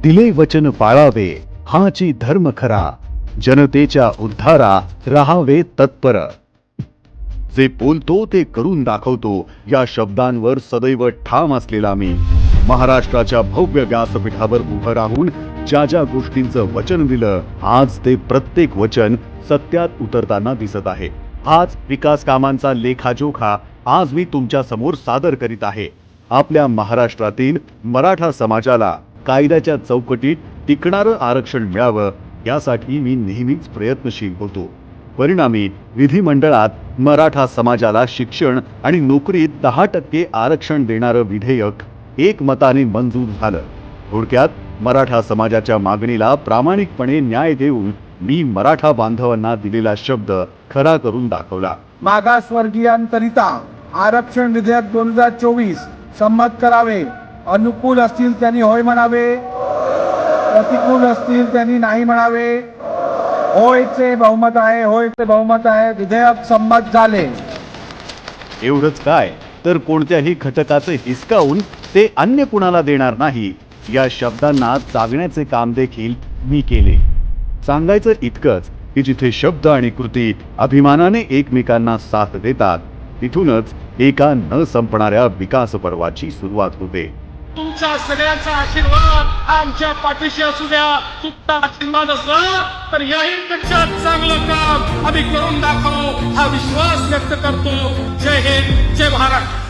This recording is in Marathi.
दिले वचन पाळावे हाची धर्म खरा, जनतेच्या उद्धारा राहावे तत्पर. जे बोलतो ते करून दाखवतो या शब्दांवर सदैव ठाम असलेला मी महाराष्ट्राच्या भव्य व्यासपीठावर उभं राहून ज्या ज्या गोष्टींचं वचन दिलं, आज ते प्रत्येक वचन सत्यात उतरताना दिसत आहे. हाच विकास कामांचा लेखाजोखा आज मी तुमच्या समोर सादर करीत आहे. आपल्या महाराष्ट्रातील मराठा समाजाला कायद्याच्या चौकटीत टिकणारं आरक्षण मिळावं यासाठी मी नेहमीच प्रयत्नशील होतो. परिणामी विधिमंडळात मराठा समाजाला शिक्षण आणि नोकरीत 10% आरक्षण देणारं विधेयक एकमताने मंजूर झालं. थोडक्यात मराठा समाजाच्या मागणीला प्रामाणिकपणे न्याय देऊन मी मराठा बांधवांना दिलेला शब्द खरा करून दाखवला. मागासवर्गीयांकरिता आरक्षण विधेयक 2024 संमत करावे. अनुकूल असतील त्यांनी होय म्हणावे, प्रतिकूल असतील त्यांनी नाही म्हणावे. होयचे बहुमत आहे, होयचे बहुमत आहे. विधेयक संमत झाले. एवढंच काय, तर कोणत्याही घटकाचं हिसकावून ते अन्य कुणाला देणार नाही या शब्दांना जागण्याचे काम देखील मी केले. सांगायचं इतकंच की जिथे शब्द आणि कृती अभिमानाने एकमेकांना साथ देतात, तिथूनच एका न संपणाऱ्या विकास पर्वाची सुरुवात होते. तुमचा सगळ्यांचा आशीर्वाद आमच्या पाठीशी असू द्या. तुमचा आशीर्वाद असला तर याही पेक्षा चांगलं काम आम्ही करून दाखवू हा विश्वास व्यक्त करतो. जय हिंद, जय महाराष्ट्र.